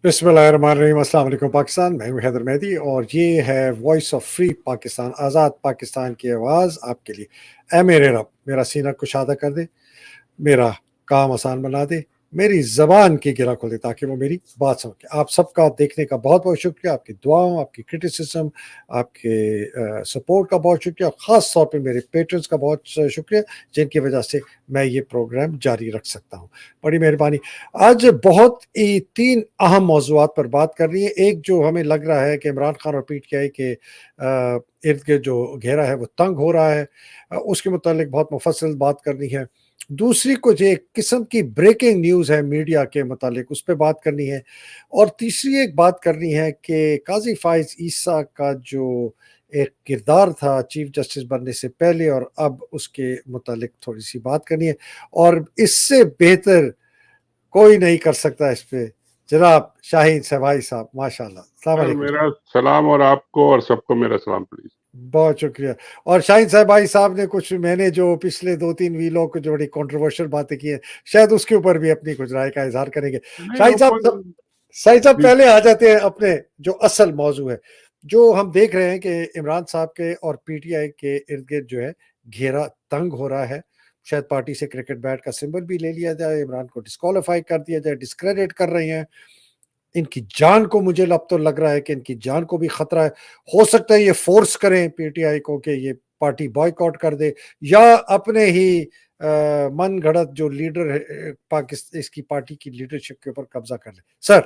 बिस्मिल्लाहिर्रहमानिर्रहीम। अस्सलाम वालेकुम पाकिस्तान। मैं हूं हैदर मेहदी और ये है वॉइस ऑफ फ्री पाकिस्तान, आज़ाद पाकिस्तान की आवाज़ आपके लिए। ऐ मेरे रब, मेरा सीना कुशादा कर दे, मेरा काम आसान बना दे, मेरी ज़बान की गिरा खोल दे ताकि वो मेरी बात समझ के। आप सबका देखने का बहुत-बहुत शुक्रिया, आपकी दुआओं, आपकी क्रिटिसिज़्म, आपके सपोर्ट का बहुत शुक्रिया। ख़ास तौर पे मेरे पेट्रन्स का बहुत शुक्रिया, जिनकी वजह से मैं ये प्रोग्राम जारी रख सकता हूँ। बड़ी मेहरबानी। आज बहुत ही 3 अहम मौज़ूआत पर बात करनी है। एक जो हमें लग रहा है कि इमरान खान और पीटीआई के इर्द-गिर्द जो घेरा है वो तंग हो रहा है, उसके मुतालिक बहुत मुफस्सल बात करनी है। दूसरी कुछ एक किस्म की ब्रेकिंग न्यूज़ है मीडिया के मुतालिक, उस पे बात करनी है। और तीसरी एक बात करनी है कि काज़ी फ़ाइज़ ईसा का जो एक किरदार था चीफ़ जस्टिस बनने से पहले और अब उसके मुतालिक थोड़ी-सी बात करनी है। और इससे बेहतर कोई नहीं कर सकता इस पे, जनाब शाहीन शहबाज़ी साहब, माशाअल्लाह। अस्सलाम सर, वालेकुम जी। मेरा सलाम और आपको और सबको मेरा सलाम प्लीज। बहुत शुक्रिया। और शाहीन शहबाज़ी साहब ने कुछ मैंने जो पिछले 2-3 व्लॉग जो बड़ी कंट्रोवर्शियल बातें की हैं, शायद उसके ऊपर भी अपनी कुछ राय का इज़हार करेंगे। नहीं, शाहीन साहब ओपन। शाहीन साहब जी। पहले आ जाते हैं अपने जो असल मौज़ू है। जो हम देख रहे हैं कि इमरान साहब के और पीटीआई के इर्द-गिर्द जो है घेरा तंग हो रहा है। शायद पार्टी से क्रिकेट बैट का सिंबल भी ले लिया जाए, इमरान को डिस्क्वालीफाई कर दिया जाए, डिस्क्रेडिट कर रहे हैं। इनकी जान को मुझे अब तो लग रहा है कि इनकी जान को भी खतरा है। हो सकता है ये फ़ोर्स करें पीटीआई को कि ये पार्टी बॉयकॉट कर दे या अपने ही मनगढ़ंत जो लीडर है इसकी पार्टी की लीडरशिप के ऊपर कब्ज़ा कर ले। सर।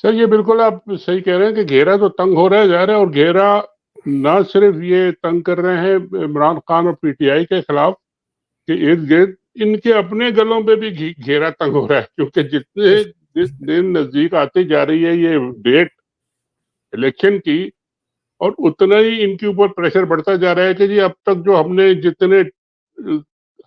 सर, ये बिल्कुल आप सही कह रहे हैं कि घेरा तो तंग हो रहा है जा रहा है, और घेरा ना सिर्फ ये तंग कर रहे हैं इमरान खान और पीटीआई के खिलाफ कि इर्द गिर्द इनके अपने गलों पे भी घेरा तंग हो रहा है, क्योंकि जितने दिन नजदीक आती जा रही है ये डेट इलेक्शन की, और उतना ही इनके ऊपर प्रेशर बढ़ता जा रहा है कि जी अब तक जो हमने जितने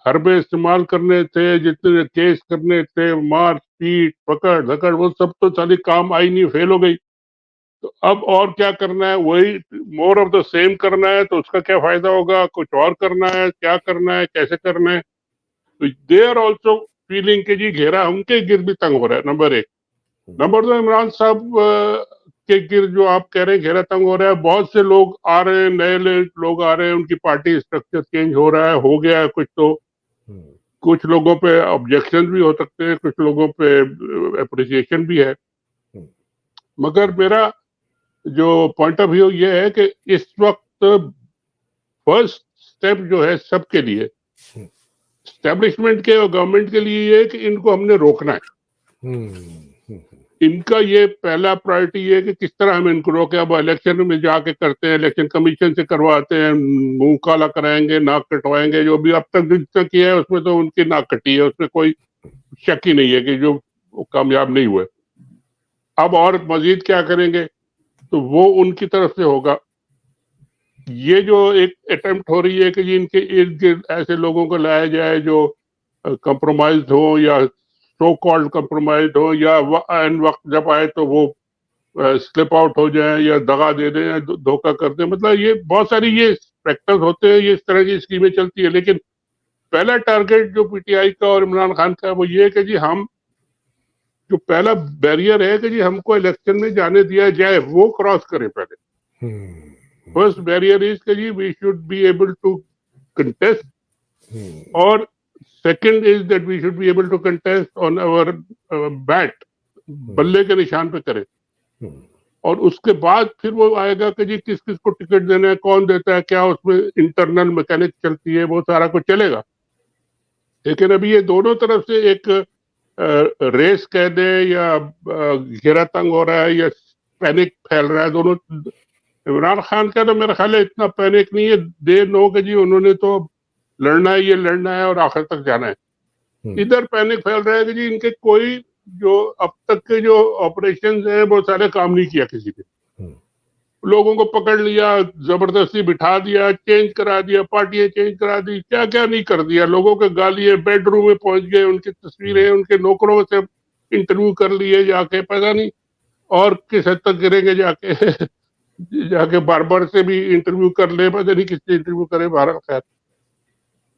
हरबे इस्तेमाल करने थे, जितने केस करने थे, मार पीट पकड़ धकड़, वो सब तो सारी काम आई नहीं, फेल हो गई। तो अब और क्या करना है, वही मोर ऑफ द सेम करना है, तो उसका क्या फायदा होगा, कुछ और करना है, क्या करना है, कैसे करना है। तो दे आर ऑल्सो फीलिंग के जी घेरा उनके गिर्द भी तंग हो रहा है, नंबर एक। नंबर दो, इमरान साहब के गिर्द जो आप कह रहे हैं घेरा तंग हो रहा है, बहुत से लोग आ रहे हैं, नए लोग आ रहे हैं, उनकी पार्टी स्ट्रक्चर चेंज हो रहा है, हो गया है कुछ तो। कुछ लोगों पे ऑब्जेक्शन भी हो सकते हैं, कुछ लोगों पे अप्रिसिएशन भी है। मगर मेरा जो पॉइंट ऑफ व्यू ये है कि इस वक्त फर्स्ट स्टेप जो है सबके लिए, एस्टेब्लिशमेंट के और गवर्नमेंट के लिए, ये है कि इनको हमने रोकना है। इनका ये पहला प्रायोरिटी ये है कि किस तरह हम इनको रोके। अब इलेक्शन में जाके करते हैं, इलेक्शन कमीशन से करवाते हैं, मुंह काला कराएंगे, नाक कटवाएंगे, जो भी अब तक जितना किया है उसमें तो उनकी नाक कटी है, उसमें कोई शक ही नहीं है कि जो कामयाब नहीं हुए। अब और मजीद क्या करेंगे तो वो उनकी तरफ से होगा। ये जो एक अटेम्प्ट हो रही है कि जी इनके इर्द गिर्द ऐसे लोगों को लाया जाए जो कंप्रोमाइज हो, या सो कॉल्ड कंप्रोमाइज हो, या एन वक्त जब आए तो वो स्लिप आउट हो जाए, या दगा दे दें, या धोखा कर दें। मतलब ये बहुत सारी ये फैक्टर्स होते हैं, ये इस तरह की स्कीमें चलती है। लेकिन पहला टारगेट जो पीटीआई का और इमरान खान का है वो ये है कि जी हम जो पहला बैरियर है कि जी हमको इलेक्शन में जाने दिया जाए, वो क्रॉस करें पहले। फर्स्ट बैरियर इज कि जी we should be able to contest, और second is that we should be able to contest on our bat, बल्ले के निशान पे करें। और उसके बाद फिर वो आएगा कि जी किस किस को टिकट देना है, कौन देता है, क्या उसमें इंटरनल मैकेनिक चलती है, वो सारा कुछ चलेगा। लेकिन अभी ये दोनों तरफ से एक रेस कह दे, या घेरा तंग हो रहा है, या पैनिक फैल रहा है दोनों। इमरान खान का तो मेरा ख्याल है इतना पैनिक नहीं है, दे नो कि जी उन्होंने तो लड़ना है, ये लड़ना है और आखिर तक जाना है। इधर पैनिक फैल रहा है कि जी इनके कोई जो अब तक के जो ऑपरेशन है वो सारे काम नहीं किया किसी ने। लोगों को पकड़ लिया, जबरदस्ती बिठा दिया, चेंज करा दिया, पार्टियां चेंज करा दी, क्या क्या नहीं कर दिया। लोगों के गालियां, बेडरूम में पहुंच गए, उनकी तस्वीरें उनके नौकरों से इंटरव्यू कर लिए जाके, पता नहीं और किस हद तक गिरेंगे जाके जाके बार से भी इंटरव्यू कर ले, पता नहीं किससे इंटरव्यू करे, बहरहाल खैर।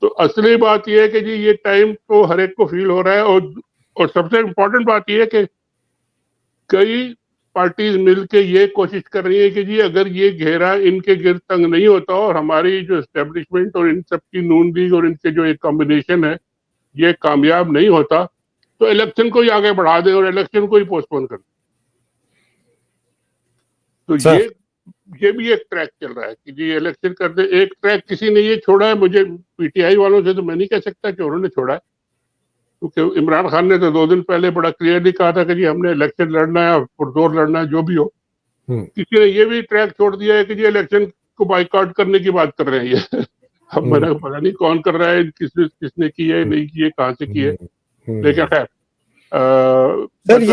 तो असली बात यह है कि जी ये टाइम तो हर एक को फील हो रहा है, और सबसे इम्पोर्टेंट बात यह है कि कई पार्टीज मिलके ये कोशिश कर रही है कि जी अगर ये घेरा इनके गिर्द तंग नहीं होता और हमारी जो एस्टेब्लिशमेंट और इन सब की नून लीग और इनके जो एक कॉम्बिनेशन है ये कामयाब नहीं होता तो इलेक्शन को ही आगे बढ़ा दें और इलेक्शन को ही पोस्टपोन कर दें। तो सर ये भी एक ट्रैक चल रहा है कि जी इलेक्शन कर दे। एक ट्रैक किसी ने ये छोड़ा है, मुझे पीटीआई वालों से तो मैं नहीं कह सकता कि उन्होंने छोड़ा है, क्योंकि इमरान खान ने तो 2 दिन पहले बड़ा क्लियरली कहा था कि जी हमने इलेक्शन लड़ना है, पुरजोर लड़ना है, जो भी हो। किसी ने ये भी ट्रैक छोड़ दिया है कि जी इलेक्शन को बाइकआउट करने की बात कर रहे हैं ये। अब मैंने पता नहीं कौन कर रहा है, किसने की है, नहीं की है, कहाँ से की है, लेकिन खैर सर जी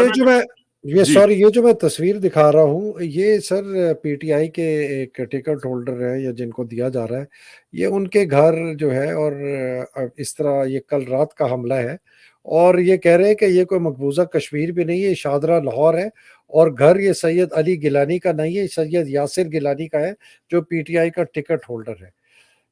ये जो मैं तस्वीर दिखा रहा हूँ, ये सर पीटीआई के एक टिकट होल्डर है या जिनको दिया जा रहा है, ये उनके घर जो है। और इस तरह ये कल रात का हमला है और ये कह रहे हैं कि ये कोई मकबूजा कश्मीर भी नहीं है, शादरा लाहौर है। और घर ये सैयद अली गिलानी का नहीं है, सैयद यासिर गिलानी का है, जो पीटीआई का टिकट होल्डर है।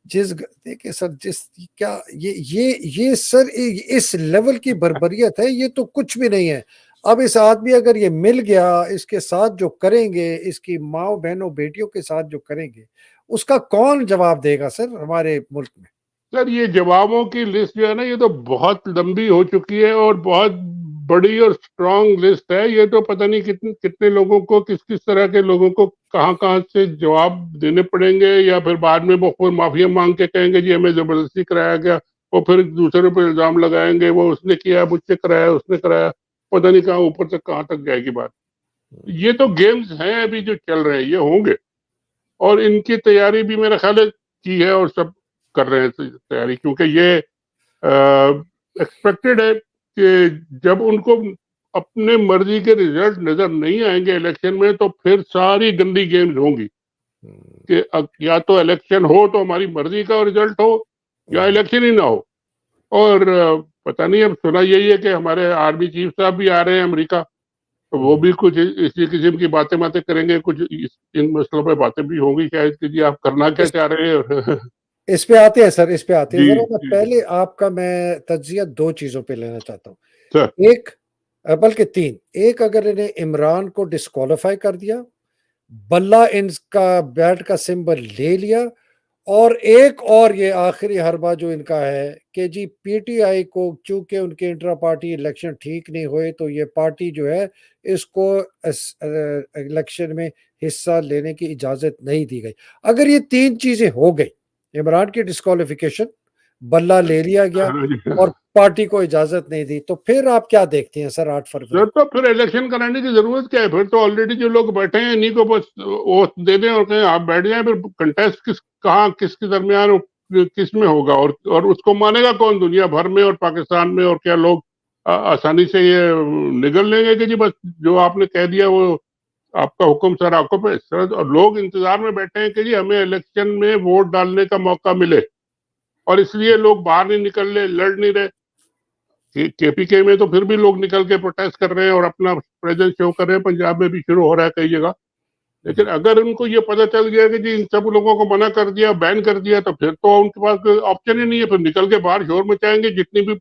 देखिए सर, जिस क्या ये सर इस लेवल की बर्बरियत है, ये तो कुछ भी नहीं है। अब इस आदमी अगर ये मिल गया, इसके साथ जो करेंगे, इसकी माओ बहनों बेटियों के साथ जो करेंगे, उसका कौन जवाब देगा सर हमारे मुल्क में? सर, ये जवाबों की लिस्ट जो है ना, ये तो बहुत लंबी हो चुकी है और बहुत बड़ी और स्ट्रांग लिस्ट है। ये तो पता नहीं कितने कितने लोगों को, किस किस तरह के लोगों को कहाँ कहाँ से जवाब देने पड़ेंगे, या फिर बाद में वो फिर माफिया मांग के कहेंगे जी हमें जबरदस्ती कराया गया, वो फिर दूसरे पर इल्जाम लगाएंगे वो उसने किया, मुझसे कराया, उसने कराया। पता नहीं कहाँ ऊपर तक कहाँ तक जाएगी बात। ये तो गेम्स हैं अभी जो चल रहे हैं, ये होंगे और इनकी तैयारी भी मेरा ख्याल है की है और सब कर रहे हैं तैयारी, क्योंकि ये एक्सपेक्टेड है कि जब उनको अपने मर्जी के रिजल्ट नजर नहीं आएंगे इलेक्शन में, तो फिर सारी गंदी गेम्स होंगी कि या तो इलेक्शन हो तो हमारी मर्जी का रिजल्ट हो, या इलेक्शन ही ना हो। और पता नहीं, अब सुना यही है कि हमारे आर्मी चीफ साहब भी आ रहे हैं अमेरिका, तो वो भी कुछ इसी किस्म की बातें बातें करेंगे, कुछ इन मसलों पर बातें भी होंगी शायद कि जी आप करना क्या इस चाह रहे हैं। इस पे आते हैं सर, इस पे आते हैं जी जरा। मैं जी पहले आपका मैं तज्जिया दो चीजों पे लेना चाहता सर। हूँ। एक, बल्कि तीन। एक, अगर इन्हें इमरान को डिस्क्वालीफाई कर दिया, बल्ला इनका बैट का सिंबल ले लिया, और एक और ये आखिरी हरबा जो इनका है कि जी पीटीआई को चूंकि उनके इंट्रा पार्टी इलेक्शन ठीक नहीं हुए, तो ये पार्टी जो है इसको इस इलेक्शन में हिस्सा लेने की इजाजत नहीं दी गई। अगर ये तीन चीजें हो गई, इमरान की डिस्क्वालिफिकेशन, बल्ला ले लिया गया, हाँ जी। और पार्टी को इजाजत नहीं दी, तो फिर आप क्या देखते हैं सर 8 फरवरी? सर, तो फिर इलेक्शन कराने की जरूरत क्या है? फिर तो ऑलरेडी जो लोग बैठे हैं इन्हीं को बस वो दे दें और कहें आप बैठ जाएं। फिर कंटेस्ट कहाँ, किसके दरमियान, किस में होगा, और उसको मानेगा कौन दुनिया भर में और पाकिस्तान में? और क्या लोग आसानी से ये निगल लेंगे कि जी बस जो आपने कह दिया वो आपका हुक्म सर आंखों पे? सर, और लोग इंतजार में बैठे हैं कि जी हमें इलेक्शन में वोट डालने का मौका मिले, और इसलिए लोग बाहर नहीं निकल रहे, लड़ नहीं रहे। केपीके में तो फिर भी लोग निकल के प्रोटेस्ट कर रहे हैं और अपना प्रेजेंस शो कर रहे हैं। पंजाब में भी शुरू हो रहा है कई जगह। लेकिन अगर उनको ये पता चल गया कि जी इन सब लोगों को मना कर दिया, बैन कर दिया, तो फिर तो उनके पास ऑप्शन ही नहीं है। फिर निकल के बाहर शोर मचाएंगे, जितनी भी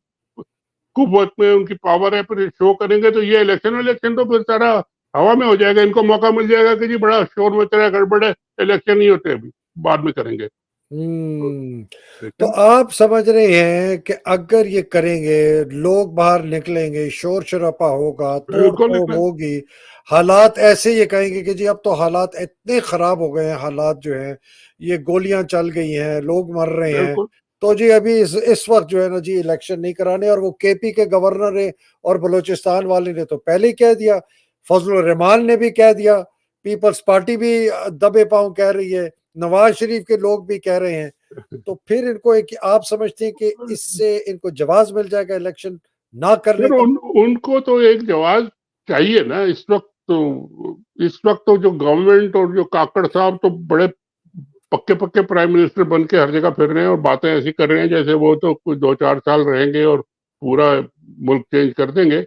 कुव्वत में उनकी पावर है, फिर शो करेंगे। तो ये इलेक्शन तो फिर सारा हवा में हो जाएगा। इनको मौका मिल जाएगा कि जी बड़ा शोर मच रहा है, गड़बड़ है, इलेक्शन नहीं होते, अभी बाद में करेंगे। हम्म। तो लेकिन आप समझ रहे हैं कि अगर ये करेंगे, लोग बाहर निकलेंगे, शोर शराबा होगा, तोड़ बिल्कुल फोड़ होगी, हालात ऐसे, ये कहेंगे कि जी अब तो हालात इतने खराब हो गए हैं, हालात जो हैं, ये गोलियां चल गई हैं, लोग मर रहे हैं, बिल्कुल तो जी अभी इस वक्त जो है ना जी इलेक्शन नहीं कराने। और वो केपी के गवर्नर ने और बलूचिस्तान वाले ने तो पहले ही कह दिया, फजलुर रहमान ने भी कह दिया, पीपल्स पार्टी भी दबे पांव कह रही है, नवाज शरीफ के लोग भी कह रहे हैं। तो फिर इनको एक, आप समझते हैं कि इससे इनको जवाब मिल जाएगा इलेक्शन ना करने फिर का? उनको तो एक जवाब चाहिए ना इस वक्त। तो इस वक्त तो जो गवर्नमेंट और जो काकड़ साहब तो बड़े पक्के पक्के प्राइम मिनिस्टर बन के हर जगह फिर रहे हैं और बातें ऐसी कर रहे हैं जैसे वो तो कुछ 2-4 साल रहेंगे और पूरा मुल्क चेंज कर देंगे।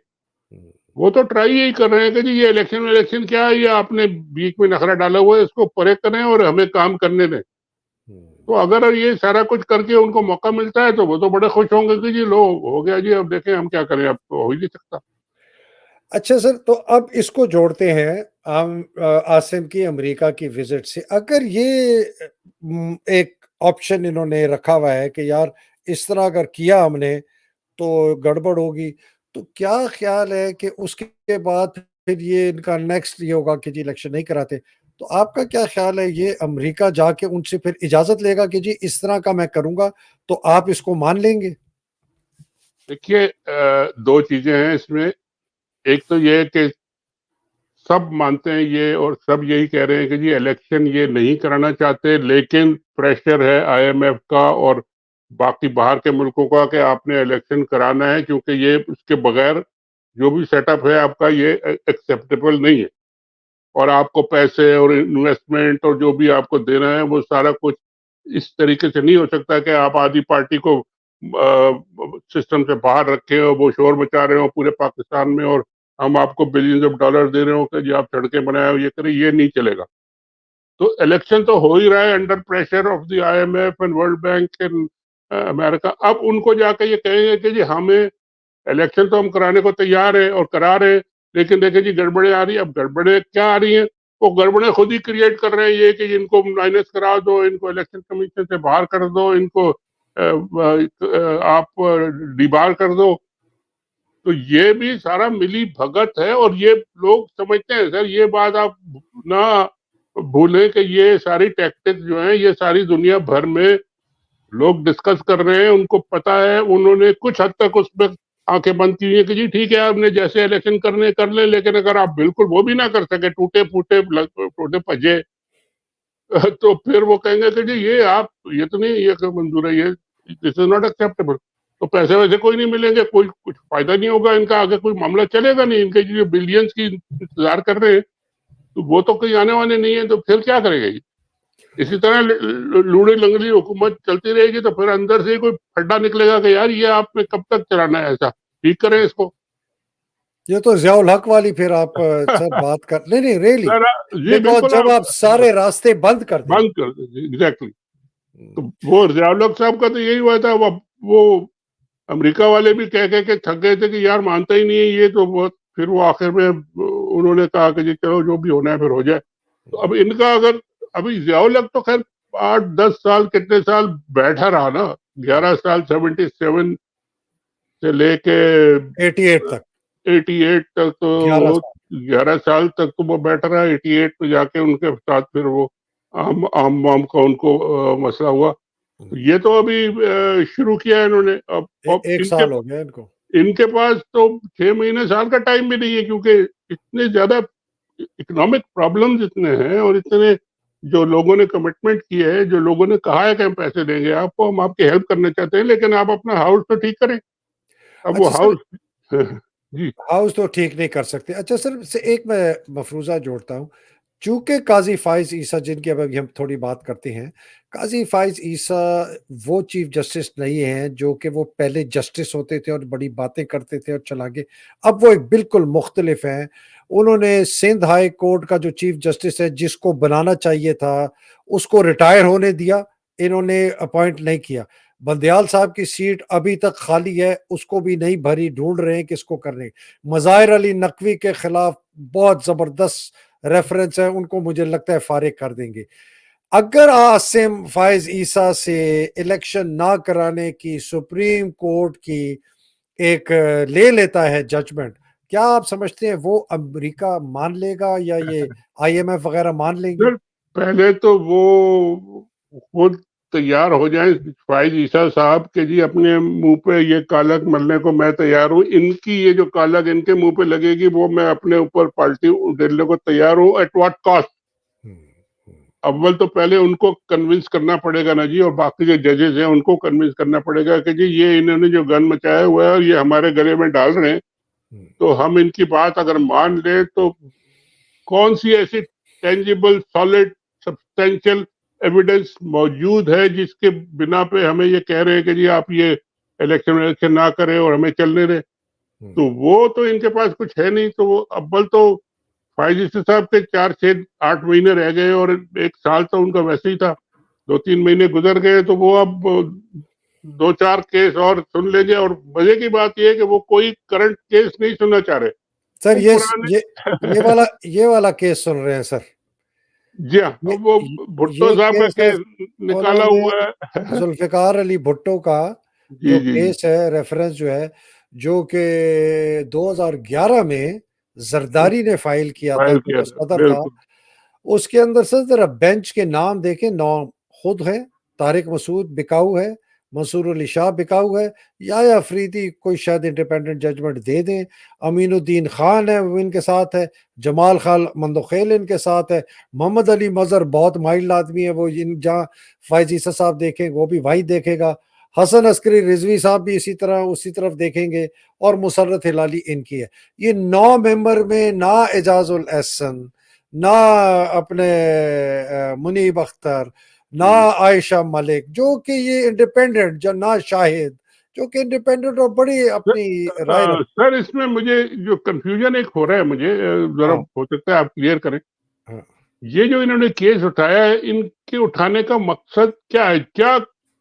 वो तो ट्राई यही कर रहे हैं कि जी ये इलेक्शन क्या है, ये आपने बीच में नखरा डाला हुआ है, इसको परे करें और हमें काम करने दें। तो अगर ये सारा कुछ करके उनको मौका मिलता है तो वो तो बड़े खुश होंगे कि जी लो हो गया जी, अब देखें हम क्या करें, अब तो हो ही नहीं सकता। अच्छा सर, तो अब इसको जोड़ते हैं आसिम की अमेरिका की विजिट से। अगर ये एक ऑप्शन इन्होंने रखा हुआ है कि यार इस तरह अगर किया हमने तो गड़बड़ होगी, तो क्या ख्याल है कि उसके बाद फिर ये इनका नेक्स्ट ये होगा कि जी इलेक्शन नहीं कराते। तो आपका क्या ख्याल है, ये अमेरिका जाके उनसे फिर इजाज़त लेगा कि जी इस तरह का मैं करूँगा, तो आप इसको मान लेंगे? देखिए 2 चीज़ें हैं इसमें। एक तो ये है कि सब मानते हैं ये और सब यही कह रहे हैं कि जी इलेक्शन ये नहीं कराना चाहते, लेकिन प्रेशर है आईएमएफ का और बाकी बाहर के मुल्कों का कि आपने इलेक्शन कराना है, क्योंकि ये उसके बगैर जो भी सेटअप है आपका ये एक्सेप्टेबल नहीं है और आपको पैसे और इन्वेस्टमेंट और जो भी आपको देना है वो सारा कुछ इस तरीके से नहीं हो सकता कि आप आधी पार्टी को सिस्टम से बाहर रखे हो, वो शोर मचा रहे हो पूरे पाकिस्तान में और हम आपको बिलियंस ऑफ डॉलर दे रहे हो कि जी आप सड़कें बनाए, ये करें, ये नहीं चलेगा। तो इलेक्शन तो हो ही रहा है under pressure of the IMF and world bank and America. अब उनको जाके ये कहेंगे कि जी हमें इलेक्शन तो हम कराने को तैयार हैं और करा रहे हैं, लेकिन देखिए जी गड़बड़ें आ रही हैं। अब गड़बड़ें क्या आ रही हैं? वो गड़बड़ें खुद ही क्रिएट कर रहे हैं ये कि इनको माइनस करा दो, इनको इलेक्शन कमीशन से बाहर कर दो, इनको आप डिबार कर दो। तो ये भी सारा मिली भगत है और ये लोग समझते हैं सर, ये बात आप ना भूलें कि ये सारी टैक्टिक्स जो हैं ये सारी दुनिया भर में लोग डिस्कस कर रहे हैं, उनको पता है, उन्होंने कुछ हद तक उसमें आंखें बंद की हुई है कि जी ठीक है आपने जैसे इलेक्शन करने कर लें, लेकिन अगर आप बिल्कुल वो भी ना कर सके, टूटे फूटे टूटे भजे तो फिर वो कहेंगे कि जी ये तो नहीं, ये मंजूर है, ये दिस इज नॉट एक्सेप्टेबल। तो पैसे वैसे कोई नहीं मिलेंगे, कोई कुछ फायदा नहीं होगा इनका, आगे कोई मामला चलेगा नहीं, इनके जो बिलियंस की इंतजार कर रहे हैं तो वो तो कहीं आने वाले नहीं है, तो फिर क्या करेगा ये? इसी तरह लूड़ी लंगड़ी हुकूमत चलती रहेगी तो फिर अंदर से ही कोई फड्डा निकलेगा कि यार ये आपने कब तक चलाना है, ऐसा ठीक करें इसको। ये तो ज़ियाउल हक वाली फिर आप सर बात कर नहीं, नहीं रियली, सर जी बिकॉज़ बिल्कुल जब आप आप सारे रास्ते बंद कर दें। बंद कर दीजिए एग्जैक्टली। हुँ, तो वो जियाउल साहब का तो यही हुआ था। वो अमेरिका वाले भी कह के थक गए थे कि यार मानता ही नहीं है ये, तो बहुत फिर वो आखिर में उन्होंने कहा कि जी चलो जो भी होना है फिर हो जाए। तो अब इनका अगर अभी जियाउल हक तो खैर 8-10 साल कितने साल बैठा रहा ना, 11 साल 77 से लेके 88 तक, 88 तक, 11 तो साल। 11 साल तक तो वो बैठा रहा। 88 में जाके उनके साथ फिर वो आम आम वाम का उनको मसला हुआ। हुँ, तो ये तो अभी शुरू किया है इन्होंने। अब 1 इनके साल हो गया इनको। इनके पास तो 6 महीने साल का टाइम भी नहीं है, क्योंकि इतने ज्यादा इकोनॉमिक प्रॉब्लम्स इतने हैं और इतने जो लोगों ने कमिटमेंट किए है, जो लोगों ने कहा है कि हम पैसे देंगे आपको, हम आपकी हेल्प करना चाहते हैं, लेकिन आप अपना हाउस तो ठीक करें। अब वो अच्छा सर, हाउस जी हाउस तो ठीक नहीं कर सकते। अच्छा सर, से एक मैं मफ़रूज़ा जोड़ता हूँ। चूँकि काज़ी फ़ाइज़ ईसा जिनकी अब अभी हम थोड़ी बात करते हैं, काज़ी फ़ाइज़ ईसा वो चीफ़ जस्टिस नहीं हैं जो कि वो पहले जस्टिस होते थे और बड़ी बातें करते थे और चला गए। अब वो एक बिल्कुल मुख़्तलिफ़ हैं। उन्होंने सिंध हाई कोर्ट का जो चीफ़ जस्टिस है जिसको बनाना चाहिए था, उसको रिटायर होने दिया, इन्होंने अपॉइंट नहीं किया। बंदयाल साहब की सीट अभी तक खाली है, उसको भी नहीं भरी, ढूँढ रहे हैं किसको करने। मज़ाहिर अली नकवी के खिलाफ बहुत ज़बरदस्त रेफरेंस है, उनको मुझे लगता है फ़ारिग कर देंगे। अगर आसिम फ़ाइज़ ईसा से इलेक्शन ना कराने की सुप्रीम कोर्ट की एक ले लेता है जजमेंट, क्या आप समझते हैं वो अमेरिका मान लेगा या ये आईएमएफ वगैरह मान लेंगे? सर, पहले तो वो खुद तैयार हो जाएँ फ़ाइज़ ईसा साहब के जी अपने मुँह पे ये कालक मलने को मैं तैयार हूँ। इनकी ये जो कालक इनके मुँह पे लगेगी वो मैं अपने ऊपर पलटी उधेड़ने को तैयार हूँ, एट व्हाट कॉस्ट। हुँ, हुँ। अव्वल तो पहले उनको कन्विंस करना पड़ेगा ना जी, और बाकी जो जजेस हैं उनको कन्विंस करना पड़ेगा कि जी ये इन्होंने जो गन मचाया हुआ है और ये हमारे गले में डाल रहे हैं, हुँ। तो हम इनकी बात अगर मान लें तो कौन-सी ऐसी टेंजिबल, सॉलिड, सब्सटेंशियल एविडेंस मौजूद है जिसके बिना पे हमें ये कह रहे हैं कि जी आप ये इलेक्शन विलेक्शन ना करें और हमें चलने दें? हुँ। तो वो तो इनके पास कुछ है नहीं। तो वो अव्वल तो फ़ाइज़ साहब के 4, 6, 8 महीने रह गए और 1 साल तो उनका वैसे ही था। 2-3 महीने गुज़र गए तो वो अब 2-4 केस और सुन लेंगे और मज़े की बात ये है कि वो कोई करंट केस नहीं सुनना चाह रहे। सर वो ये पुराने ये वाला केस सुन रहे हैं सर? जी हाँ, ये वो भुट्टो ये साहब का केस है, केस निकाला उन्होंने हुआ है। जुल्फ़िकार अली भुट्टो का जी, जो जी, जी। केस है, रेफरेंस जो है, जो कि 2011 में जरदारी ने फाइल किया था, फाइल जो किया तो था, सदर था। बिल्कुल। उसके अंदर सर जरा बेंच के नाम देखें, 9 खुद है, तारिक मसूद बिकाऊ है, मंसूर अली शाह बिकाऊ है, या अफरीदी कोई शायद इंडिपेंडेंट जजमेंट दे दें, अमीनुद्दीन खान है वो इनके साथ है, जमाल खान मंदोखेल इनके साथ है, मोहम्मद अली मजहर बहुत माइल्ड आदमी है, वो इन जहाँ फैज ईसा साहब देखें वो भी वहीं देखेगा, हसन अस्करी रिजवी साहब भी इसी तरह उसी तरफ देखेंगे, और मुसर्रत हिलाली इनकी है। ये 9 मेंबर में ना एजाजुल एहसन, ना अपने मुनीब अख्तर, ना जी। आयशा मलिक, जो कि ये इंडिपेंडेंट, जो ना शाहिद, जो कि इंडिपेंडेंट और बड़ी अपनी राय रख। सर इसमें मुझे जो कंफ्यूजन एक हो रहा है मुझे, ज़रा हाँ, हो सकता है आप क्लियर करें। हाँ। ये जो इन्होंने केस उठाया है, इनके उठाने का मकसद क्या है? क्या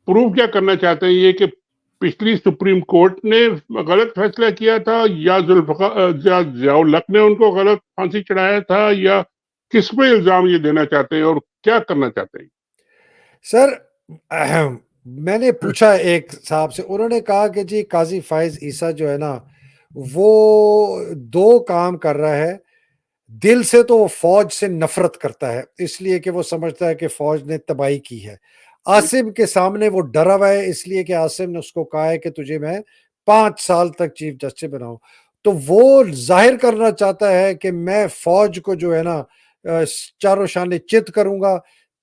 प्रूव क्या करना चाहते हैं ये कि पिछली सुप्रीम कोर्ट ने गलत फैसला किया था, या या ज़ियाउल हक ने उनको गलत फांसी चढ़ाया था, या किस पे इल्ज़ाम ये देना चाहते हैं और क्या करना चाहते हैं? सर मैंने पूछा एक साहब से, उन्होंने कहा कि जी काजी फाइज ईसा जो है ना, वो 2 काम कर रहा है। दिल से तो वो फौज से नफरत करता है, इसलिए कि वो समझता है कि फौज ने तबाही की है। आसिम के सामने वो डरा हुआ है, इसलिए कि आसिम ने उसको कहा है कि तुझे मैं 5 साल तक चीफ जस्टिस बनाऊं। तो वो जाहिर करना चाहता है कि मैं फौज को जो है ना चारों शाने चित करूंगा।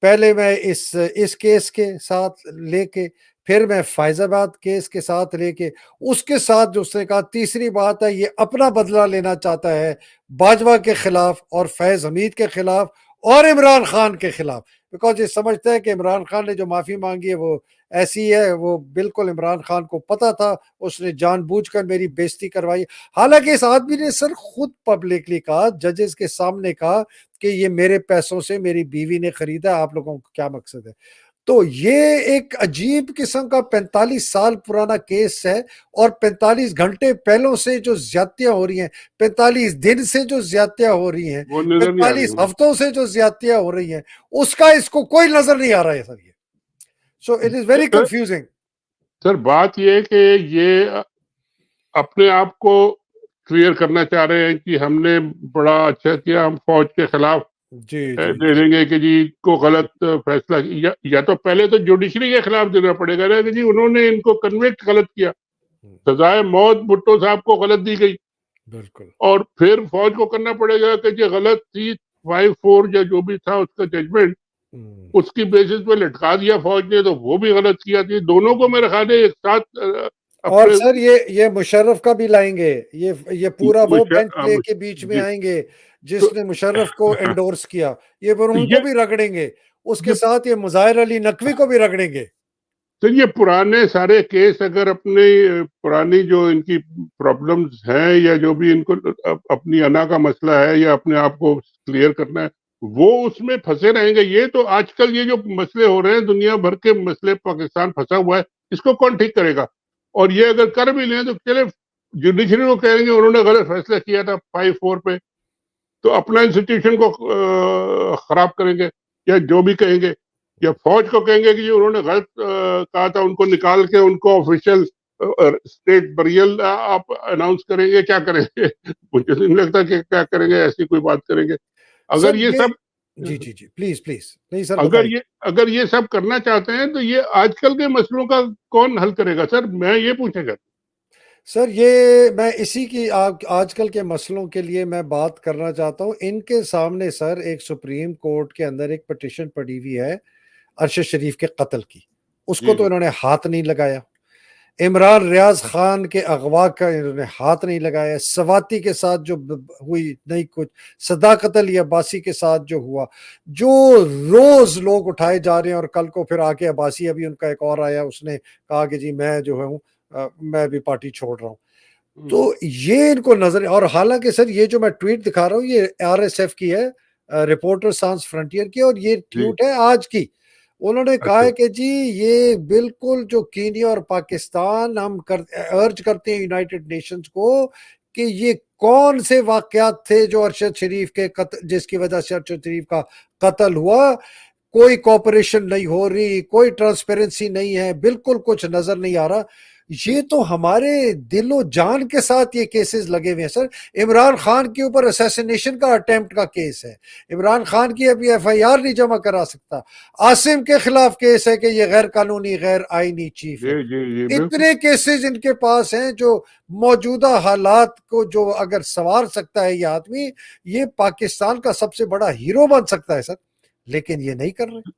पहले मैं इस केस के साथ लेके, फिर मैं फैजाबाद केस के साथ लेके, उसके साथ जो उसने कहा तीसरी बात है, ये अपना बदला लेना चाहता है बाजवा के खिलाफ और फैज हमीद के खिलाफ और इमरान खान के खिलाफ, बिकॉज ये समझता है कि इमरान खान ने जो माफी मांगी है वो ऐसी है, वो बिल्कुल इमरान खान को पता था, उसने जानबूझकर मेरी बेइज्जती करवाई। हालांकि इस आदमी ने सर खुद पब्लिकली कहा, जजेस के सामने कहा कि ये मेरे पैसों से मेरी बीवी ने खरीदा, आप लोगों को क्या मकसद है? तो ये एक अजीब किस्म का 45 साल पुराना केस है, और 45 घंटे पहलों से जो ज्यादतियां हो रही हैं, 45 दिन से जो ज्यादतियां हो रही हैं, वो नज़र नहीं आ रही 45 मुझे। हफ्तों से जो ज्यादतियां हो रही हैं, उसका इसको कोई नजर नहीं आ रहा है सर ये। So it is very sir confusing. Sir बात ये है कि ये अपने आप को क्लियर करना चाह रहे हैं कि हमने बड़ा अच्छा किया, हम फौज के खिलाफ जी जी दे जी। देंगे कि जी को गलत फैसला, या तो पहले तो जुडिशरी के खिलाफ देना पड़ेगा ना कि जी उन्होंने इनको कन्विक्ट गलत किया, सजाए मौत भुट्टो साहब को गलत दी गई, बिल्कुल। और फिर फौज को करना पड़ेगा कि जी गलत थी 5-4 या जो भी था उसका जजमेंट, हम्म। उसकी बेसिस पे लटका दिया फौज ने, तो वो भी गलत किया थी। दोनों को मेरे ख्याल है एक साथ और अपने सर ये मुशर्रफ का भी लाएंगे, ये पूरा वो बेंच लेके बीच में जी। आएंगे तो जिसने मुशर्रफ को एंडोर्स किया, ये फिर तो उनको भी रगड़ेंगे, उसके ये साथ ये मुजाहिर अली नकवी को भी रगड़ेंगे। तो ये पुराने सारे केस अगर अपने पुरानी जो इनकी प्रॉब्लम्स हैं, या जो भी इनको अपनी अना का मसला है, या अपने आप को क्लियर करना है, वो उसमें फंसे रहेंगे। ये तो आजकल ये जो मसले हो रहे हैं, दुनिया भर के मसले, पाकिस्तान फंसा हुआ है, इसको कौन ठीक करेगा? और ये अगर कर भी लें तो चले, जुडिशरी को कहेंगे उन्होंने गलत फैसला किया था 5-4 पे, तो अपना इंस्टीट्यूशन को खराब करेंगे, या जो भी कहेंगे, या फौज को कहेंगे कि ये उन्होंने गलत कहा था, उनको निकाल के उनको ऑफिशियल स्टेट बरियल आप अनाउंस करेंगे, क्या करेंगे? मुझे तो नहीं लगता कि क्या करेंगे, ऐसी कोई बात करेंगे। अगर सर ये ये सब जी जी जी, प्लीज प्लीज, नहीं सर अगर बताइए। ये अगर ये सब करना चाहते हैं, तो ये आजकल के मसलों का कौन हल करेगा सर? मैं ये पूछना चाहता सर ये मैं इसी की आजकल के मसलों के लिए मैं बात करना चाहता हूँ। इनके सामने सर एक सुप्रीम कोर्ट के अंदर एक पिटिशन पड़ी हुई है अरशद शरीफ के कत्ल की, हूँ। उसको तो जी, इन्होंने हाथ नहीं लगाया। इमरान रियाज खान के अगवा का इन्होंने हाथ नहीं लगाया। सवाती के साथ जो हुई नहीं कुछ, सदाकत अली अब्बासी के साथ जो हुआ, जो रोज लोग उठाए जा रहे हैं, और कल को फिर आके अब्बासी, अभी उनका एक और आया, उसने कहा कि जी मैं जो हूँ मैं भी पार्टी छोड़ रहा हूँ। तो ये इनको नजर, और हालांकि सर ये जो मैं ट्वीट दिखा रहा हूँ ये आरएसएफ की है, रिपोर्टर सांस फ्रंटियर की, और ये जी। ट्वीट है आज की। उन्होंने कहा अच्छा। है कि जी ये बिल्कुल जो कीनिया और पाकिस्तान हम कर अर्ज करते हैं यूनाइटेड नेशंस को कि ये कौन से वाक़यात थे जो अरशद शरीफ के जिसकी वजह से अरशद शरीफ का कत्ल हुआ। कोई कोऑपरेशन नहीं हो रही, कोई ट्रांसपेरेंसी नहीं है, बिल्कुल कुछ नजर नहीं आ रहा। ये तो हमारे दिलो जान के साथ ये केसेस लगे हुए हैं सर। इमरान खान के ऊपर असैसिनेशन का अटेम्प्ट का केस है, इमरान खान की अभी एफआईआर नहीं जमा करा सकता। आसिम के खिलाफ केस है कि ये गैर कानूनी गैर आईनी चीफ है। जी बिल्कुल। इतने केसेस इनके पास हैं जो मौजूदा हालात को जो अगर संवार सकता है ये आदमी, ये पाकिस्तान का सबसे बड़ा हीरो बन सकता है सर, लेकिन ये नहीं कर रहे।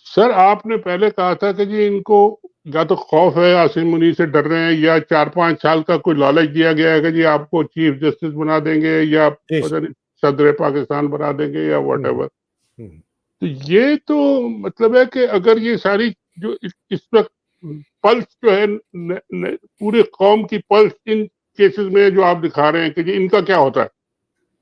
सर आपने पहले कहा था कि जी इनको या तो खौफ है, आसिम मुनीर से डर रहे हैं, या 4-5 साल का कोई लालच दिया गया है कि जी आपको चीफ जस्टिस बना देंगे या पता नहीं सदर पाकिस्तान बना देंगे या व्हाटएवर। तो ये तो मतलब है कि अगर ये सारी जो इस वक्त पल्स जो है पूरे कौम की पल्स इन केसेस में जो आप दिखा रहे हैं कि जी इनका क्या होता है,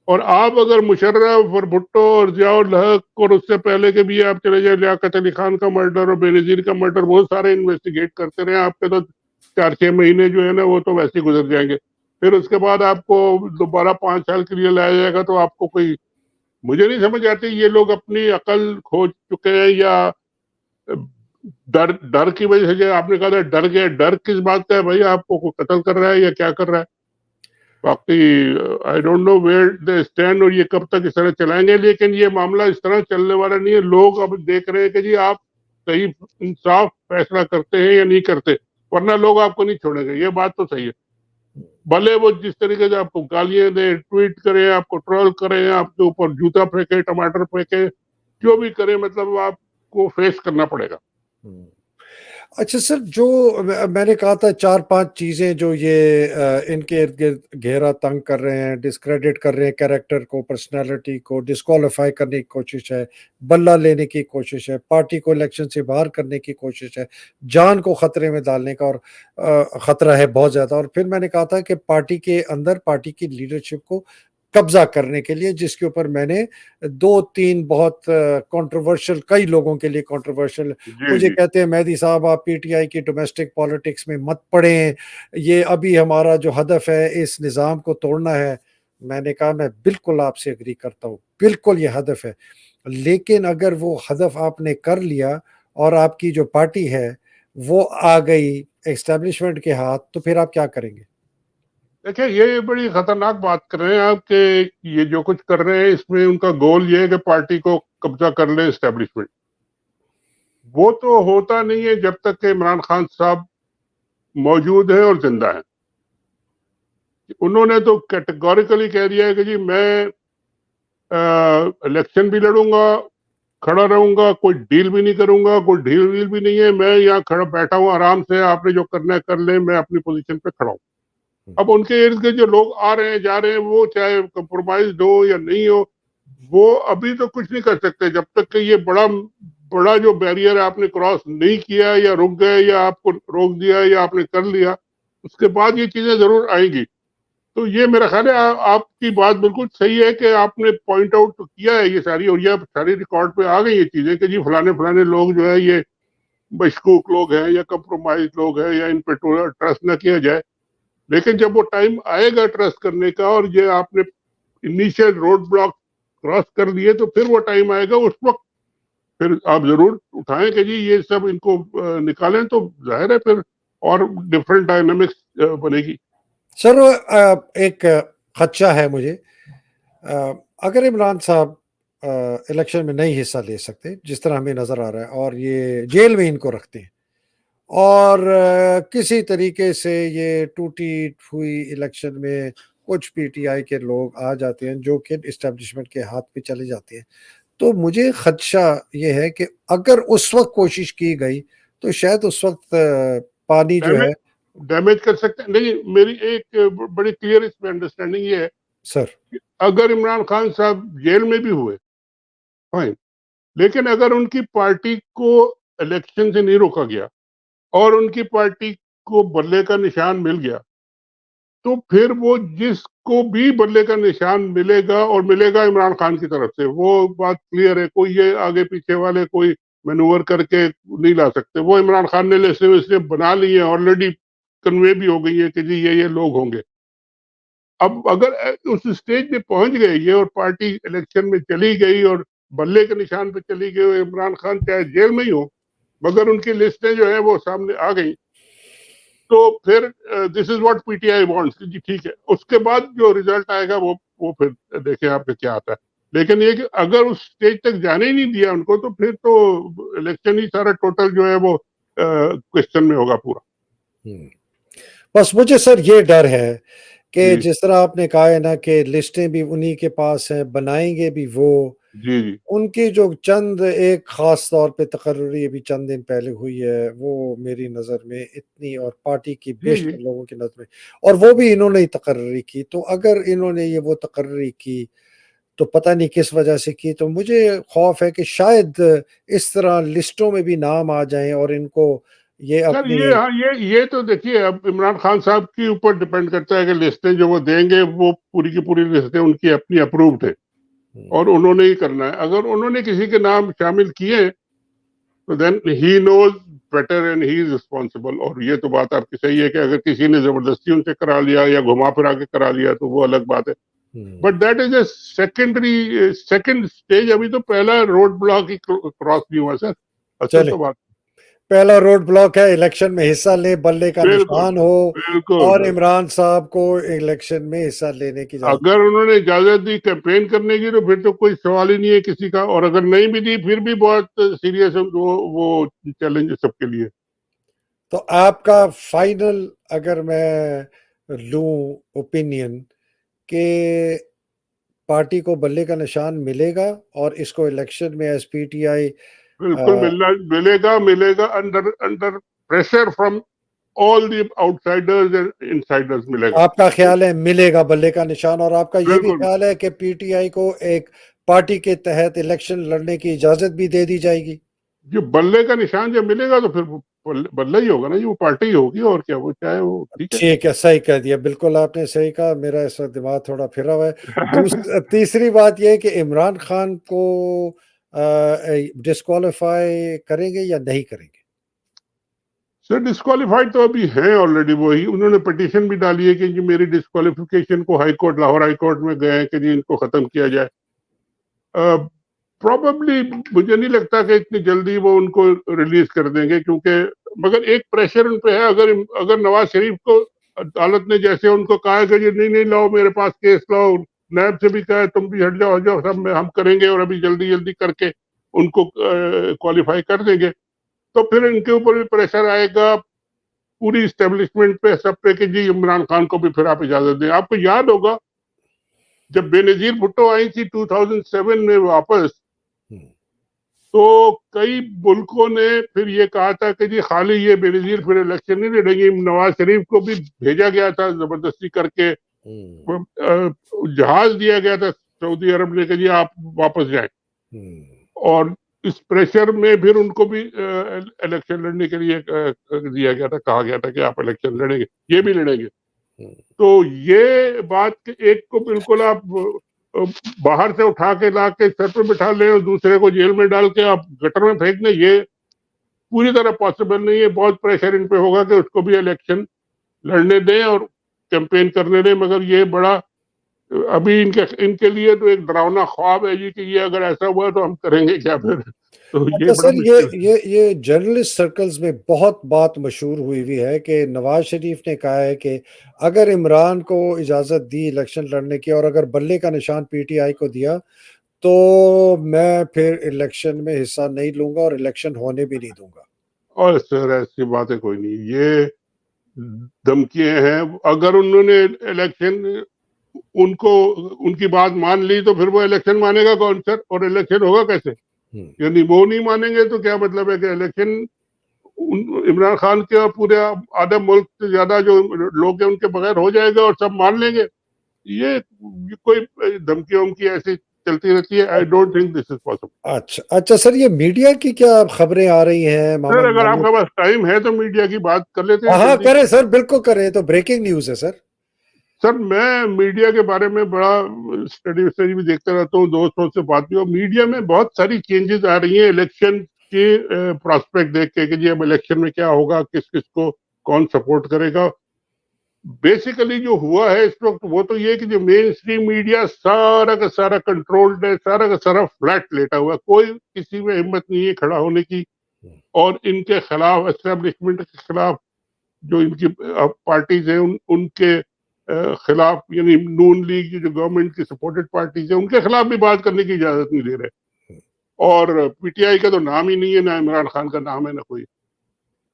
और आप अगर मुशर्रफ और भुट्टो और जियाउल हक और उससे पहले के भी आप चले जाए, लियाकत अली खान का मर्डर और बेनजीर का मर्डर, बहुत सारे इन्वेस्टिगेट करते रहे, आपके तो 4-6 महीने जो है ना वो तो वैसे ही गुजर जाएंगे। फिर उसके बाद आपको दोबारा 5 साल के लिए लाया जाएगा, तो आपको कोई, मुझे नहीं समझ आती ये लोग अपनी अकल खो चुके हैं या डर डर की वजह से। जो आपने कहा था डर गए, डर किस बात का है भाई? आपको कोई कत्ल कर रहा है या क्या कर रहा है? बाकी I don't know where they stand और ये कब तक इस तरह चलाएंगे, लेकिन ये मामला इस तरह चलने वाला नहीं है। लोग अब देख रहे हैं कि जी आप सही इंसाफ फैसला करते हैं या नहीं करते, वरना लोग आपको नहीं छोड़ेंगे। ये बात तो सही है। भले वो जिस तरीके से आपको गालियां दे, ट्वीट करें, आपको ट्रोल करें, आपके ऊपर जूता फेंके, टमाटर फेंके, जो भी करें, मतलब आपको फेस करना पड़ेगा। अच्छा सर, जो मैंने कहा था 4-5 चीजें जो ये इनके इर्द गिर्द घेरा तंग कर रहे हैं, डिस्क्रेडिट कर रहे हैं कैरेक्टर को, पर्सनालिटी को, डिस्क्वालीफाई करने की कोशिश है, बल्ला लेने की कोशिश है, पार्टी को इलेक्शन से बाहर करने की कोशिश है, जान को खतरे में डालने का और खतरा है बहुत ज्यादा। और फिर मैंने कहा था कि पार्टी के अंदर पार्टी की लीडरशिप को कब्जा करने के लिए, जिसके ऊपर मैंने 2-3 बहुत कंट्रोवर्शियल, कई लोगों के लिए कंट्रोवर्शियल, मुझे कहते हैं मेहदी साहब आप पीटीआई की डोमेस्टिक पॉलिटिक्स में मत पड़ें, ये अभी हमारा जो हदफ है इस निज़ाम को तोड़ना है। मैंने कहा मैं बिल्कुल आपसे एग्री करता हूँ, बिल्कुल ये हदफ है, लेकिन अगर वो हदफ आपने कर लिया और आपकी जो पार्टी है वो आ गई एस्टेब्लिशमेंट के हाथ, तो फिर आप क्या करेंगे? देखिए ये बड़ी खतरनाक बात कर रहे हैं आप कि ये जो कुछ कर रहे हैं इसमें उनका गोल ये है कि पार्टी को कब्जा कर ले एस्टेब्लिशमेंट। वो तो होता नहीं है जब तक कि इमरान खान साहब मौजूद है और जिंदा है। उन्होंने तो कैटेगोरिकली कह दिया है कि जी मैं इलेक्शन भी लड़ूंगा, खड़ा रहूंगा, कोई डील भी नहीं करूंगा, कोई डील वील भी नहीं है, मैं यहाँ खड़ा बैठा हूँ आराम से, आपने जो करना है कर ले, मैं अपनी पोजीशन पे खड़ा हूँ। अब उनके इर्द गिर्द जो लोग आ रहे हैं जा रहे हैं, वो चाहे कंप्रोमाइज हो या नहीं हो, वो अभी तो कुछ नहीं कर सकते जब तक कि ये बड़ा बड़ा जो बैरियर है आपने क्रॉस नहीं किया या रुक गए या आपको रोक दिया या आपने कर लिया, उसके बाद ये चीजें जरूर आएंगी। तो ये मेरा ख्याल है आपकी बात बिल्कुल सही है कि आपने पॉइंट आउट तो किया है ये सारी, और ये सारी रिकॉर्ड पे आ गई ये चीजें कि जी फलाने फलाने लोग जो है ये मशकूक लोग हैं या कंप्रोमाइज लोग हैं या इन पे ट्रस्ट ना किया जाए। लेकिन जब वो टाइम आएगा ट्रस्ट करने का और ये आपने इनिशियल रोड ब्लॉक क्रॉस कर लिए, तो फिर वो टाइम आएगा, उस वक्त फिर आप जरूर उठाएं कि जी ये सब इनको निकालें, तो जाहिर है फिर और डिफरेंट डायनामिक्स बनेगी। सर एक खदशा है मुझे, अगर इमरान साहब इलेक्शन में नहीं हिस्सा ले सकते जिस तरह हमें नज़र आ रहा है, और ये जेल में इनको रखते हैं, और किसी तरीके से ये टूटी हुई इलेक्शन में कुछ पीटीआई के लोग आ जाते हैं जो कि इस्टेब्लिशमेंट के हाथ पे चले जाते हैं, तो मुझे खदशा ये है कि अगर उस वक्त कोशिश की गई तो शायद उस वक्त पानी जो है डैमेज कर सकते हैं। नहीं, मेरी एक बड़ी क्लियर इसमें अंडरस्टैंडिंग ये है सर, अगर इमरान खान साहब जेल में भी हुए फाइन, लेकिन अगर उनकी पार्टी को इलेक्शन से नहीं रोका गया और उनकी पार्टी को बल्ले का निशान मिल गया, तो फिर वो जिसको भी बल्ले का निशान मिलेगा और मिलेगा इमरान खान की तरफ से, वो बात क्लियर है। कोई ये आगे पीछे वाले कोई मैनूवर करके नहीं ला सकते। वो इमरान खान ने लिस्ट इसलिए बना ली है, ऑलरेडी कन्वे भी हो गई है कि जी ये लोग होंगे। अब अगर उस स्टेज पे पहुंच गए ये और पार्टी इलेक्शन में चली गई और बल्ले के निशान पे चली गई, इमरान खान चाहे जेल में ही हो मगर उनकी लिस्टें जो है वो सामने आ गई, तो फिर this is what PTI wants कि जी ठीक है, उसके बाद जो रिजल्ट आएगा वो फिर देखें आपके क्या आता है। लेकिन ये कि अगर उस स्टेज तक जाने ही नहीं दिया उनको, तो फिर तो इलेक्शन ही सारा टोटल जो है वो क्वेश्चन में होगा पूरा। बस मुझे सर ये डर है कि जी जिस तरह आपने कहा है ना कि लिस्टें भी उन्हीं के पास हैं, बनाएंगे भी वो, जी जी उनकी जो चंद एक ख़ास तौर पे तकर्री अभी चंद दिन पहले हुई है, वो मेरी नज़र में इतनी और पार्टी की जी जी बेशतर लोगों की नज़र में, और वो भी इन्होंने ही तकर्री की, तो अगर इन्होंने ये वो तकर्री की, तो पता नहीं किस वजह से की, तो मुझे खौफ है कि शायद इस तरह लिस्टों में भी नाम आ जाएँ और इनको ये सर अपनी ये, हाँ ये तो देखिए अब इमरान खान साहब के ऊपर डिपेंड करता है कि लिस्टें जो वो देंगे वो पूरी की पूरी लिस्टें उनकी अपनी अप्रूव्ड है और उन्होंने ही करना है। अगर उन्होंने किसी के नाम शामिल किए तो then he knows better and he is responsible. और ये तो बात आपकी सही है कि अगर किसी ने जबरदस्ती उनसे करा लिया या घुमा फिरा के करा लिया तो वो अलग बात है, but that is a second stage. अभी तो पहला रोड ब्लॉक ही क्रॉस नहीं हुआ सर, असल चले तो बात। पहला रोड ब्लॉक है, इलेक्शन में हिस्सा ले, बल्ले का बिल्कुल निशान हो बिल्कुल और बिल्कुल। इमरान साहब को इलेक्शन में हिस्सा लेने की इजाजत। अगर उन्होंने इजाजत दी कैंपेन करने की तो फिर तो कोई सवाल ही नहीं है किसी का, और अगर नहीं भी दी फिर भी बहुत सीरियस है वो चैलेंज है सबके लिए। तो आपका फाइनल अगर मैं लूं ओपिनियन कि पार्टी को बल्ले का निशान मिलेगा और इसको इलेक्शन में एसपीटीआई, बिल्कुल मिलेगा under under pressure from all the outsiders and Insiders मिलेगा। आपका ख्याल है मिलेगा बल्ले का निशान, और आपका ये भी बिल्कुल, ख्याल है कि पीटीआई को एक पार्टी के तहत इलेक्शन लड़ने की इजाजत भी दे दी जाएगी? जो बल्ले का निशान जब मिलेगा तो फिर वो बल्ला ही होगा ना, ये वो पार्टी ही होगी और क्या, वो चाहे वो ठीक है। ठीक है, सही कह दिया, बिल्कुल आपने सही कहा, मेरा इस वक्त दिमाग थोड़ा फिरा हुआ है। तीसरी बात यह है कि इमरान खान को डिस्क्वालीफाई करेंगे या नहीं करेंगे? सर डिस्क्वालीफाइड तो अभी है ऑलरेडी, वही उन्होंने पिटीशन भी डाली है कि जी मेरी डिस्क्वालिफिकेशन को high court, Lahore high court में गए हैं कि जी इनको खत्म किया जाए। प्रॉबेबली मुझे नहीं लगता कि इतनी जल्दी वो उनको रिलीज कर देंगे, क्योंकि मगर एक प्रेशर उन पे है। अगर अगर नवाज शरीफ को अदालत ने जैसे उनको कहा है कि जी नहीं नहीं लाओ मेरे पास केस लाओ, नैब से भी कहा है तुम भी हट जाओ हट जाओ, सब में हम करेंगे और अभी जल्दी जल्दी करके उनको क्वालिफाई कर देंगे, तो फिर इनके ऊपर भी प्रेशर आएगा पूरी इस्टेब्लिशमेंट पे, सब पे कि जी इमरान खान को भी फिर आप इजाजत दें। आपको याद होगा जब बेनजीर भुट्टो आई थी 2007 में वापस, तो कई मुल्कों ने फिर ये कहा था कि जी खाली ये बेनजीर फिर इलेक्शन नहीं लड़ेंगे। नवाज शरीफ को भी भेजा गया था जबरदस्ती करके, जहाज दिया गया था सऊदी अरब ने कि जी आप वापस जाएं, और इस प्रेशर में फिर उनको भी इलेक्शन लड़ने के लिए दिया गया था, कहा गया था कि आप इलेक्शन लड़ेंगे, ये भी लड़ेंगे। तो ये बात एक को बिल्कुल आप बाहर से उठा के ला के सर पे बिठा ले और दूसरे को जेल में डाल के आप गटर में फेंक दें, ये पूरी तरह पॉसिबल नहीं है। बहुत प्रेशर इन पे होगा कि उसको भी इलेक्शन लड़ने दें और कैंपेन करने दें, मगर ये बड़ा अभी इनके लिए तो एक डरावना ख्वाब है जी कि ये अगर ऐसा हुआ तो हम करेंगे क्या फिर। तो ये अच्छा बड़ा सर, मुश्किल है। ये जर्नलिस्ट सर्कल्स में बहुत बात मशहूर हुई हुई है कि नवाज शरीफ ने कहा है कि अगर इमरान को इजाज़त दी इलेक्शन लड़ने की और अगर बल्ले का निशान पीटीआई को दिया तो मैं फिर इलेक्शन में हिस्सा नहीं लूंगा और इलेक्शन होने भी नहीं दूंगा। और सर ऐसी बातें कोई नहीं, ये धमकियां हैं। अगर उन्होंने इलेक्शन उनको उनकी बात मान ली तो फिर वो इलेक्शन मानेगा कौन सर, और इलेक्शन होगा कैसे? यानी वो नहीं मानेंगे तो क्या मतलब है कि इलेक्शन इमरान खान के और पूरे आधे मुल्क से ज्यादा जो लोग हैं उनके बगैर हो जाएगा और सब मान लेंगे? ये कोई धमकी वमकी ऐसी चलती रहती है। I don't think this is possible. अच्छा अच्छा सर, ये मीडिया की क्या खबरें आ रही हैं सर मोहम्मद अगर महमूद? आपके पास टाइम है तो मीडिया की बात कर लेते हैं हाँ हाँ, जल्दी। करें सर, बिल्कुल करें, ये तो ब्रेकिंग न्यूज़ है सर। सर मैं मीडिया के बारे में बड़ा स्टडी भी देखता रहता हूँ, दोस्तों से बात भी, और मीडिया में बहुत सारी चेंजेस आ रही हैं इलेक्शन के प्रोस्पेक्ट देख के कि जी अब इलेक्शन में क्या होगा, किस किस को कौन सपोर्ट करेगा। बेसिकली जो हुआ है इस वक्त वो तो ये कि जो मेन स्ट्रीम मीडिया सारा का सारा कंट्रोल्ड है, सारा का सारा फ्लैट लेटा हुआ है, कोई किसी में हिम्मत नहीं है खड़ा होने की। और इनके खिलाफ, एस्टेब्लिशमेंट के खिलाफ जो इनकी पार्टीज हैं उनके खिलाफ, यानी नून लीग जो गवर्नमेंट की सपोर्टेड पार्टीज है उनके खिलाफ भी बात करने की इजाजत नहीं दे रहे। और पीटीआई का तो नाम ही नहीं है, ना इमरान खान का नाम है ना कोई।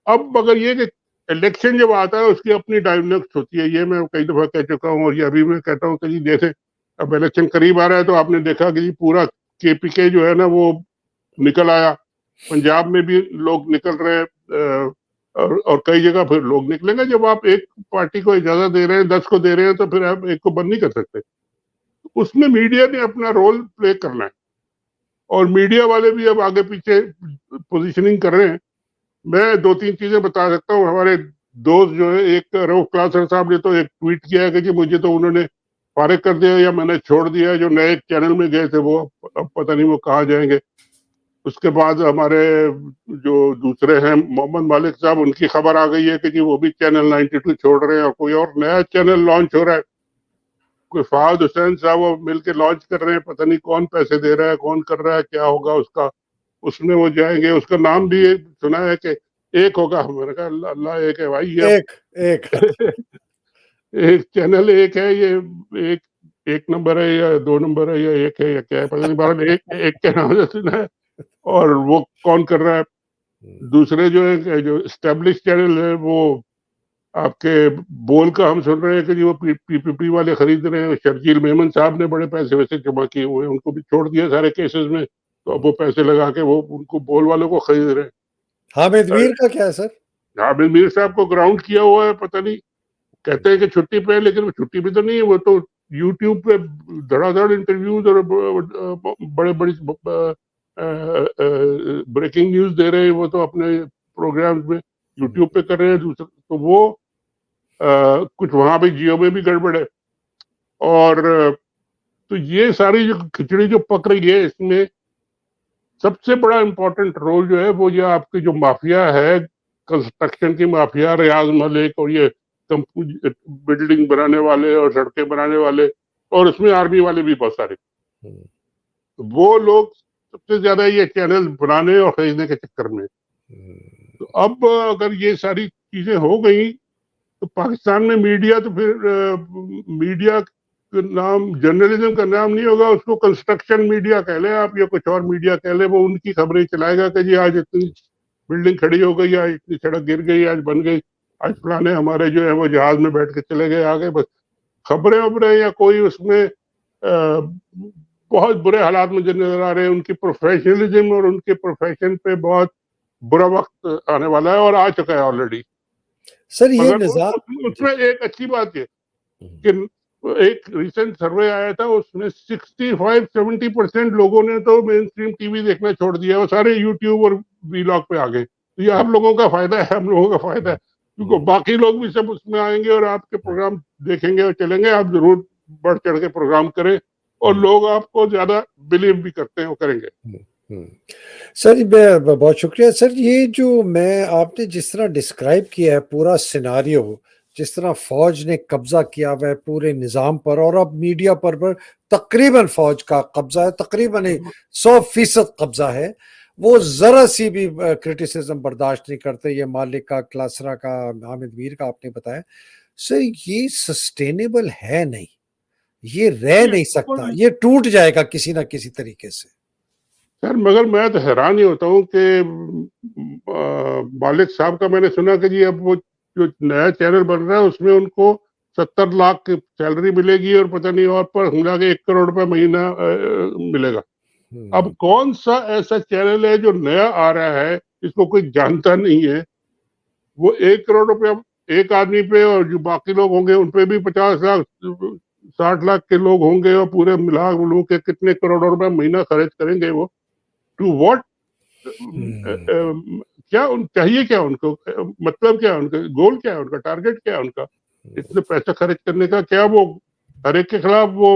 अब मगर ये कि इलेक्शन जब आता है उसकी अपनी डायनेमिक्स होती है, ये मैं कई दफा कह चुका हूँ और ये अभी मैं कहता हूँ कि जी जैसे अब इलेक्शन करीब आ रहा है तो आपने देखा कि जी पूरा केपीके जो है ना वो निकल आया, पंजाब में भी लोग निकल रहे हैं, और कई जगह फिर लोग निकलेंगे। जब आप एक पार्टी को इजाजत दे रहे हैं, 10 को दे रहे हैं, तो फिर आप एक को बंद नहीं कर सकते। उसमें मीडिया ने अपना रोल प्ले करना है और मीडिया वाले भी अब आगे पीछे पोजीशनिंग कर रहे हैं। मैं 2-3 चीजें बता सकता हूँ। हमारे दोस्त जो है, एक रऊफ क्लासर साहब ने तो एक ट्वीट किया है कि जी मुझे तो उन्होंने फारिग कर दिया या मैंने छोड़ दिया। जो नए चैनल में गए थे वो अब पता नहीं वो कहाँ जाएंगे। उसके बाद हमारे जो दूसरे हैं मोहम्मद मालिक साहब, उनकी खबर आ गई है कि जी वो भी चैनल 92 छोड़ रहे हैं और कोई और नया चैनल लॉन्च हो रहा है। कोई फवाद हुसैन साहब वो मिलके लॉन्च कर रहे हैं, पता नहीं कौन पैसे दे रहा है, कौन कर रहा है, क्या होगा उसका, उसमें वो जाएंगे। उसका नाम भी सुना है कि एक होगा। मैंने कहा अल्लाह एक है भाई, ये एक एक चैनल एक है ये, एक एक नंबर है या 2 नंबर है या एक है या क्या है, पता नहीं। बहरहाल एक एक के नाम से सुना है। और वो कौन कर रहा है? दूसरे जो है, जो एस्टेब्लिश चैनल है, वो आपके बोल का हम सुन रहे हैं कि जी वो पीपीपी वाले खरीद रहे हैं। शर्जील मेमन साहब ने बड़े पैसे वैसे जमा किए हुए हैं, उनको भी छोड़ दिया सारे केसेस में, तो अब वो पैसे लगा के वो उनको बोल वालों को खरीद रहे हैं। हामिद मीर का क्या है सर? हामिद मीर साहब को ग्राउंड किया हुआ है, पता नहीं, कहते हैं कि छुट्टी पे है, लेकिन वो छुट्टी भी तो नहीं है। वो तो यूट्यूब पे धड़ाधड़ इंटरव्यूज और बड़े बड़ी ब्रेकिंग न्यूज दे रहे हैं। वो तो अपने प्रोग्राम्स में यूट्यूब पे कर रहे हैं। दूसरे तो वो कुछ वहां भी जियो में भी गड़बड़ है। और तो ये सारी जो खिचड़ी जो पक रही है, इसमें सबसे बड़ा इंपॉर्टेंट रोल जो है वो ये आपकी जो माफिया है, कंस्ट्रक्शन की माफिया, रियाज मलिक और ये बिल्डिंग बनाने वाले और सड़कें बनाने वाले, और उसमें आर्मी वाले भी बहुत सारे, तो वो लोग सबसे ज्यादा ये चैनल बनाने और खरीदने के चक्कर में। तो अब अगर ये सारी चीजें हो गई तो पाकिस्तान में मीडिया तो फिर मीडिया का नाम, जर्नलिज्म का नाम नहीं होगा, उसको कंस्ट्रक्शन मीडिया कह ले आप या कुछ और मीडिया कह ले। वो उनकी खबरें चलाएगा कि जी आज इतनी बिल्डिंग खड़ी हो गई, आज इतनी सड़क गिर गई, आज बन गई, आज फलाने हमारे जो है वो जहाज में बैठ के चले गए आगे। बस खबरें वबरें, या कोई उसमें बहुत बुरे हालात मुझे नजर आ रहे हैं। उनकी प्रोफेशनलिज्म और उनके प्रोफेशन पे बहुत बुरा वक्त आने वाला है और आ चुका है ऑलरेडी। सर ये मगर निजाम उसमें एक अच्छी बात ये कि एक रिसेंट सर्वे आया था, उसमें 65-70% लोगों ने तो मेन स्ट्रीम टीवी देखना छोड़ दिया, वो सारे यूट्यूब और वीलॉग पे आ गए। तो ये आप लोगों का फायदा है, हम लोगों का फायदा है, क्योंकि बाकी लोग भी सब उसमें आएंगे और आपके प्रोग्राम देखेंगे और चलेंगे। आप जरूर बढ़ चढ़ के प्रोग्राम करें और लोग आपको ज्यादा बिलीव भी करते हैं, वो करेंगे। सर बहुत शुक्रिया सर। ये जो मैं आपने जिस तरह डिस्क्राइब किया है पूरा सिनारियो, जिस तरह फौज ने कब्जा किया हुआ है पूरे निज़ाम पर और अब मीडिया पर तकरीबन फौज का कब्जा है, तकरीबन 100% कब्जा है। वो जरा सी भी क्रिटिसिज्म बर्दाश्त नहीं करते। ये मालिक का, क्लासरा का, हामिद मीर का आपने बताया। सर ये सस्टेनेबल है नहीं, ये रह नहीं सकता, ये टूट जाएगा किसी ना किसी तरीके से। सर मगर मैं तो हैरान ही होता हूँ कि मालिक साहब का मैंने सुना कि जी अब वो जो नया चैनल बन रहा है उसमें उनको 70 लाख की सैलरी मिलेगी और पता नहीं और पर मिला के 1 करोड़ रुपए महीना मिलेगा। अब कौन सा ऐसा चैनल है जो नया आ रहा है, इसको कोई जानता नहीं है, वो 1 करोड़ रुपया एक आदमी पे, और जो बाकी लोग होंगे उन पे भी 50 लाख 60 लाख के लोग होंगे, और पूरे मिला के कितने करोड़ रुपए महीना खर्च करेंगे वो, टू व्हाट? क्या चाहिए, क्या उनको, मतलब क्या है उनका गोल, क्या है उनका टारगेट, क्या है उनका इतने पैसा खर्च करने का? क्या वो हर एक के खिलाफ वो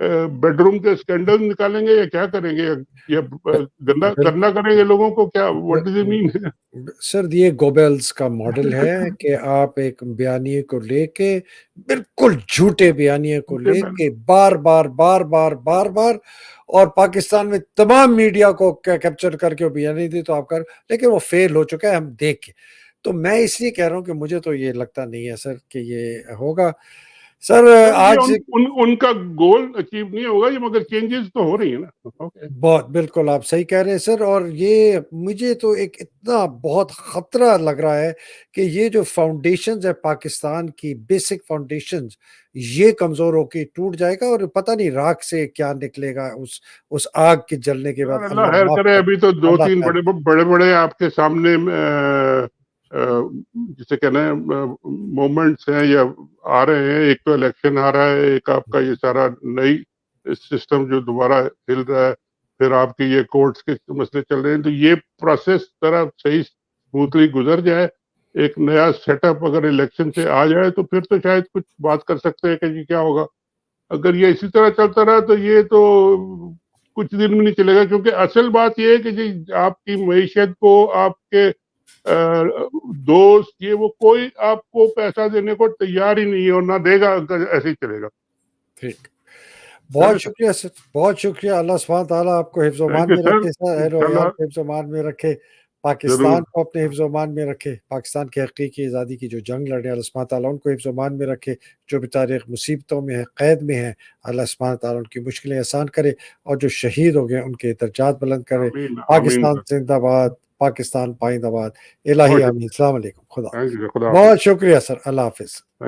बेडरूम के स्कैंडल निकालेंगे या क्या करेंगे, या गंदा गंदा करेंगे लोगों को, क्या what does it mean? Sir ये गोबेल्स का मॉडल है कि आप एक बयानिए को लेके, बिल्कुल झूठे बयानिए को लेके बार बार बार बार बार बार, और पाकिस्तान में तमाम मीडिया को कैप्चर करके वो बयानी दी तो आप कर, लेकिन वो फेल हो चुका है, हम देख के। तो मैं इसलिए कह रहा हूँ कि मुझे तो ये लगता नहीं है सर कि ये होगा सर। आज उनका गोल अचीव नहीं होगा ये, मगर चेंजेस तो हो रही है ना। ओके, बहुत बिल्कुल आप सही कह रहे हैं सर। और ये मुझे तो एक इतना बहुत खतरा लग रहा है कि ये जो फाउंडेशंस है पाकिस्तान की, बेसिक फाउंडेशंस, ये कमजोर होके टूट जाएगा और पता नहीं राख से क्या निकलेगा उस आग के जलने के बाद। अल्लाह अल्लाह खैर माफ करे। करे, अभी तो दो अल्लाह तीन खैर। बड़े बड़े बड़े आपके सामने जिसे कहना है मोमेंट्स हैं या आ रहे हैं। एक तो इलेक्शन आ रहा है, एक आपका ये सारा नई सिस्टम जो दोबारा हिल रहा है, फिर आपके ये कोर्ट्स के मसले चल रहे हैं। तो ये प्रोसेस तरह सही स्मूथली गुजर जाए, एक नया सेटअप अगर इलेक्शन से आ जाए, तो फिर तो शायद कुछ बात कर सकते हैं कि जी क्या होगा। अगर ये इसी तरह चलता रहा तो ये तो कुछ दिन में नहीं चलेगा, क्योंकि असल बात ये है कि जी आपकी मईशत को आपके दोस्त ये वो कोई आपको पैसा देने को तैयार ही नहीं है और ना देगा अगर ऐसे ही चलेगा। ठीक, बहुत शुक्रिया सर, बहुत शुक्रिया। अल्लाह सुब्हान ताला आपको हिफ्ज़ थैंक मान यू में सर, रखे सर, अहल व इंशाल्लाह इयाल को हिफ्ज़ मान में रखे, जरूर। पाकिस्तान को अपने हिफ्ज़ मान में रखे, पाकिस्तान की हकीकी आज़ादी की जो जंग लड़े अल्लाह सुब्हान ताला उनको हिफ्ज़ मान में रखे, जो बेचारे मुसीबतों में हैं, कैद में हैं, अल्लाह सुब्हान ताला उनकी मुश्किलें आसान करे, और जो शहीद हो गए उनके दर्जात बुलंद करे। आमीन आमीन पाकिस्तान सर। जिंदाबाद, पाकिस्तान पाइंदाबाद। इलाही बहुत आमीन। अस्सलाम वालेकुम, खुदा थैंक यू, खुदा हाफिज। बहुत शुक्रिया सर, अल्लाह हाफ़िज़।